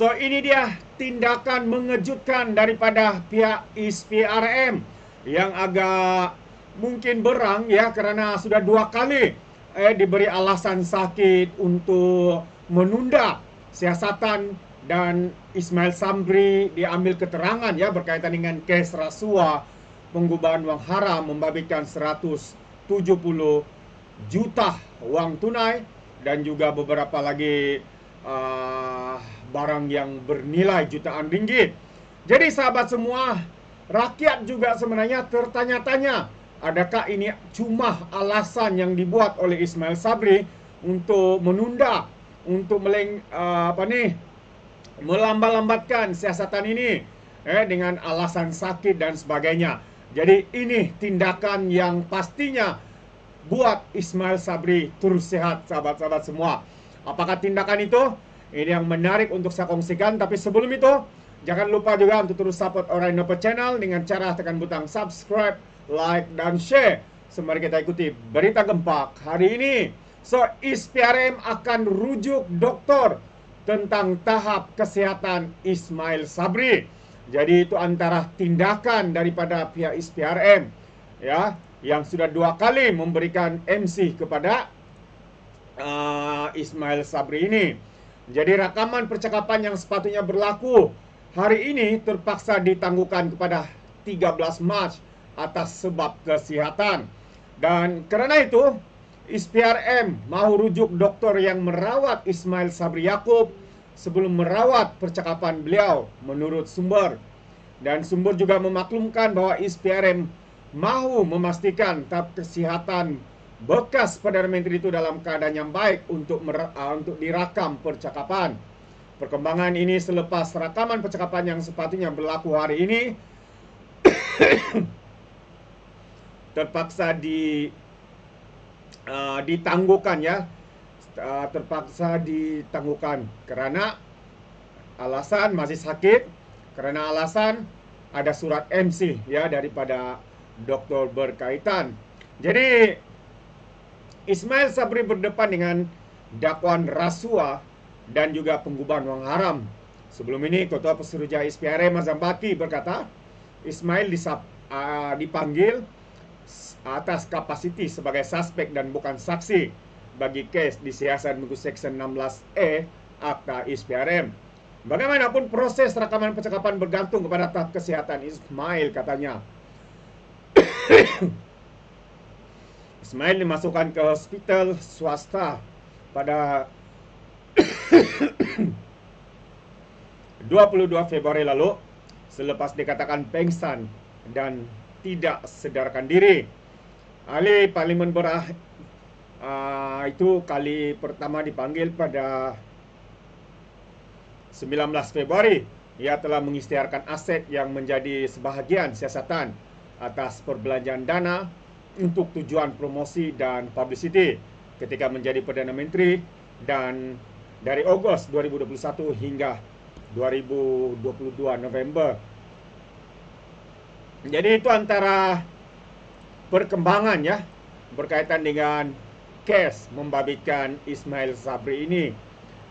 So ini dia tindakan mengejutkan daripada pihak ISPRM yang agak mungkin berang ya, kerana sudah 2 kali diberi alasan sakit untuk menunda siasatan, dan Ismail Sabri diambil keterangan ya berkaitan dengan kes rasuah, penggubahan wang haram membabitkan 170 juta wang tunai dan juga beberapa lagi barang yang bernilai jutaan ringgit. Jadi sahabat semua, rakyat juga sebenarnya tertanya-tanya, adakah ini cuma alasan yang dibuat oleh Ismail Sabri untuk menunda, untuk melambat-lambatkan siasatan ini dengan alasan sakit dan sebagainya. Jadi ini tindakan yang pastinya buat Ismail Sabri terus sehat, sahabat-sahabat semua. Apakah tindakan itu? Ini yang menarik untuk saya kongsikan. Tapi sebelum itu, jangan lupa juga untuk terus support Orionova Channel dengan cara tekan butang subscribe, like, dan share. Mari kita ikuti berita gempak hari ini. So, ISPRM akan rujuk doktor tentang tahap kesehatan Ismail Sabri. Jadi itu antara tindakan daripada pihak ISPRM ya, yang sudah 2 kali memberikan MC kepada Ismail Sabri ini. Jadi rakaman percakapan yang sepatutnya berlaku hari ini terpaksa ditangguhkan kepada 13 Mac atas sebab kesihatan. Dan kerana itu ISPRM mahu rujuk doktor yang merawat Ismail Sabri Yaakob sebelum merawat percakapan beliau menurut sumber. Dan sumber juga memaklumkan bahawa ISPRM mahu memastikan tahap kesihatan bekas Perdana Menteri itu dalam keadaan yang baik untuk dirakam percakapan. Perkembangan ini selepas rakaman percakapan yang sepatutnya berlaku hari ini terpaksa ditangguhkan ya. Terpaksa ditangguhkan kerana alasan masih sakit, kerana alasan ada surat MC ya daripada doktor berkaitan. Jadi Ismail Sabri berdepan dengan dakwaan rasuah dan juga penggubahan wang haram. Sebelum ini Ketua Pesuruhjaya ISPRM Azam Baki berkata Ismail dipanggil atas kapasiti sebagai suspek dan bukan saksi bagi kes disiasat mengikut Seksyen 16E Akta ISPRM. Bagaimanapun proses rakaman percakapan bergantung kepada tahap kesihatan Ismail, katanya. Ismail dimasukkan ke hospital swasta pada 22 Februari lalu selepas dikatakan pengsan dan tidak sedarkan diri. Ahli Parlimen Berah itu kali pertama dipanggil pada 19 Februari. Ia telah mengisytiharkan aset yang menjadi sebahagian siasatan atas perbelanjaan dana untuk tujuan promosi dan publicity ketika menjadi Perdana Menteri, dan dari Ogos 2021 hingga 2022 November. Jadi itu antara perkembangan ya berkaitan dengan kes membabitkan Ismail Sabri ini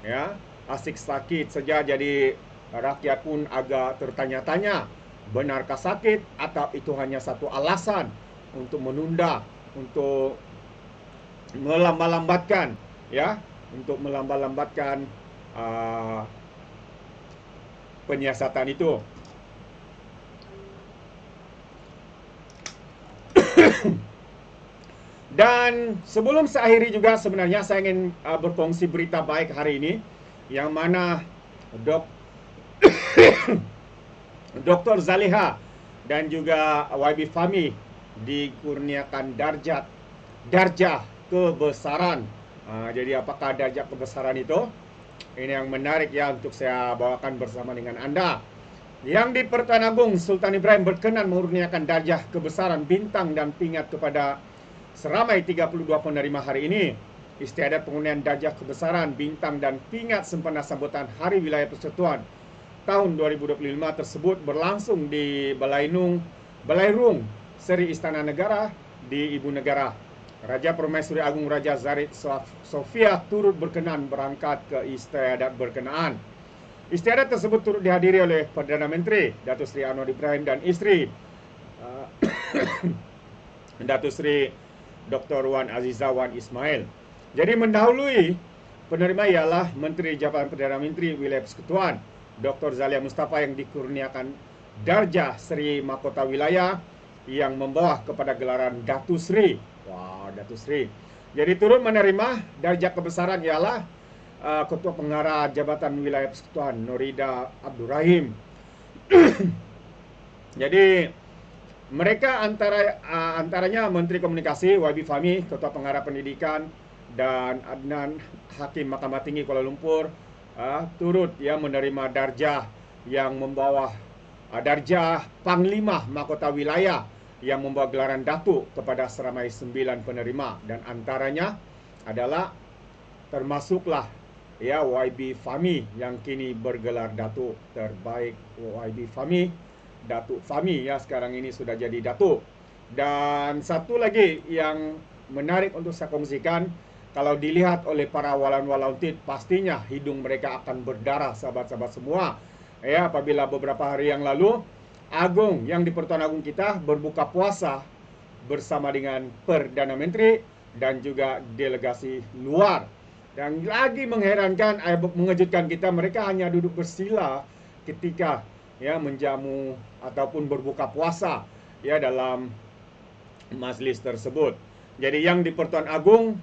ya. Asik sakit saja, jadi rakyat pun agak tertanya-tanya, benarkah sakit atau itu hanya satu alasan untuk menunda, untuk melambat-lambatkan ya, untuk melambat-lambatkan penyiasatan itu. Dan sebelum saya akhiri juga, sebenarnya saya ingin berkongsi berita baik hari ini, yang mana Dr. Zaliha dan juga YB Fahmi dikurniakan darjah kebesaran. Jadi apakah darjah kebesaran itu? Ini yang menarik ya untuk saya bawakan bersama dengan Anda. Yang di Pertuan Agong Sultan Ibrahim berkenan mengurniakan darjah kebesaran bintang dan pingat kepada seramai 32 penerima hari ini. Istiadat pengurnian darjah kebesaran bintang dan pingat sempena sambutan Hari Wilayah Persekutuan tahun 2025 tersebut berlangsung di Balairung Seri Istana Negara di Ibu Negara. Raja Permaisuri Agung Raja Zarid Sofia turut berkenan berangkat ke istiadat berkenaan. Istiadat tersebut turut dihadiri oleh Perdana Menteri Datuk Seri Anwar Ibrahim dan isteri Datuk Seri Dr. Wan Azizah Wan Ismail. Jadi mendahului penerima ialah Menteri Jabatan Perdana Menteri Wilayah Persekutuan Dr. Zalia Mustafa yang dikurniakan darjah Seri Mahkota Wilayah yang membawa kepada gelaran Datu Seri. Wah, Datu Seri. Jadi turut menerima darjah kebesaran ialah Ketua Pengarah Jabatan Wilayah Persekutuan Norida Abdul Rahim. Jadi mereka antaranya Menteri Komunikasi YB Fahmi, Ketua Pengarah Pendidikan, dan Adnan Hakim Mahkamah Tinggi Kuala Lumpur turut menerima darjah yang membawa darjah Panglima Mahkota Wilayah yang membawa gelaran Datuk kepada seramai 9 penerima, dan antaranya adalah termasuklah YB Fahmi yang kini bergelar Datuk terbaik. YB Fahmi, Datuk Fahmi sekarang ini sudah jadi Datuk. Dan satu lagi yang menarik untuk saya kongsikan, kalau dilihat oleh para walan-walautit, pastinya hidung mereka akan berdarah, sahabat-sahabat semua. Apabila beberapa hari yang lalu Agung yang di Pertuan Agong kita berbuka puasa bersama dengan Perdana Menteri dan juga delegasi luar. Dan lagi mengherankan, mengejutkan kita, mereka hanya duduk bersila ketika menjamu ataupun berbuka puasa dalam majlis tersebut. Jadi yang di Pertuan Agong,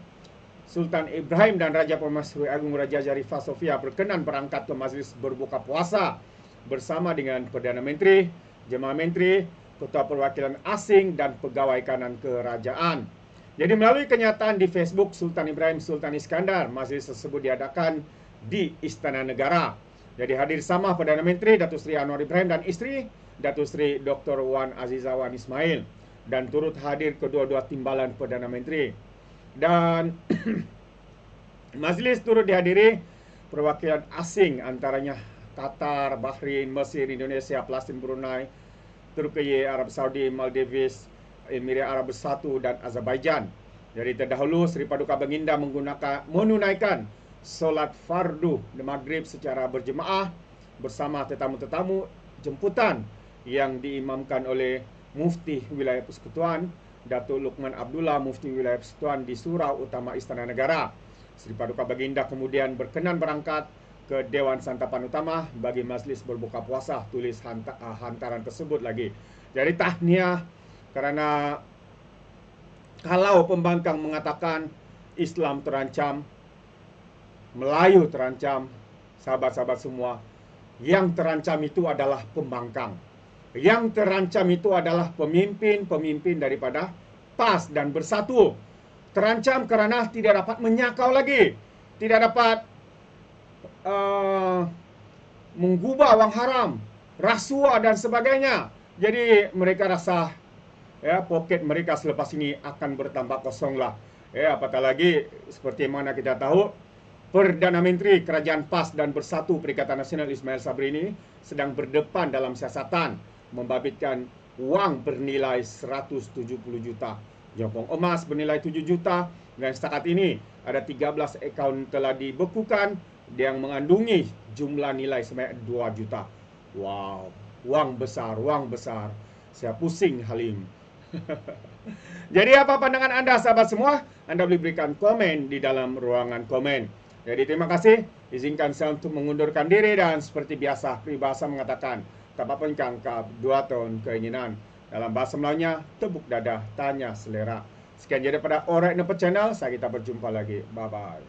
Sultan Ibrahim dan Raja Permaisuri Agung Raja Zarifah Sofia berkenan berangkat ke majlis berbuka puasa bersama dengan Perdana Menteri, Jemaah Menteri, Ketua Perwakilan Asing dan Pegawai Kanan Kerajaan. Jadi melalui kenyataan di Facebook Sultan Ibrahim Sultan Iskandar, majlis tersebut diadakan di Istana Negara. Jadi hadir sama Perdana Menteri Datuk Seri Anwar Ibrahim dan isteri Datuk Seri Dr. Wan Azizah Wan Ismail, dan turut hadir kedua-dua timbalan Perdana Menteri. Dan majlis turut dihadiri perwakilan asing antaranya Qatar, Bahrain, Mesir, Indonesia, Palestin, Brunei, Turki, Arab Saudi, Maldives, Emirat Arab Bersatu dan Azerbaijan. Jadi terdahulu Seri Paduka Baginda menunaikan solat fardu maghrib secara berjemaah bersama tetamu-tetamu jemputan yang diimamkan oleh Mufti Wilayah Persekutuan Datuk Luqman Abdullah, Mufti Wilayah Persekutuan di Surau Utama Istana Negara. Seri Paduka Baginda kemudian berkenan berangkat ke Dewan Santapan Utama bagi majlis berbuka puasa, tulis hantaran tersebut lagi. Jadi tahniah kerana kalau pembangkang mengatakan Islam terancam, Melayu terancam, sahabat-sahabat semua, yang terancam itu adalah pembangkang. Yang terancam itu adalah pemimpin-pemimpin daripada PAS dan Bersatu. Terancam kerana tidak dapat menyakau lagi, tidak dapat menggubah wang haram, rasuah dan sebagainya. Jadi mereka rasa poket mereka selepas ini akan bertambah kosong lah. Apatah lagi seperti mana kita tahu, Perdana Menteri Kerajaan PAS dan Bersatu Perikatan Nasional Ismail Sabri ini sedang berdepan dalam siasatan membabitkan wang bernilai 170 juta, jongkong emas bernilai 7 juta, dan setakat ini ada 13 akaun telah dibekukan yang mengandungi jumlah nilai sebanyak 2 juta. Wow, wang besar, wang besar. Saya pusing Halim. Jadi apa pandangan anda sahabat semua? Anda boleh berikan komen di dalam ruangan komen. Jadi terima kasih. Izinkan saya untuk mengundurkan diri, dan seperti biasa peribahasa mengatakan, tak apa kangkap 2 tahun keinginan. Dalam bahasa Melayunya, tepuk dada, tanya selera. Sekian jadi pada Alright Nampak Channel. Saya kita berjumpa lagi. Bye-bye.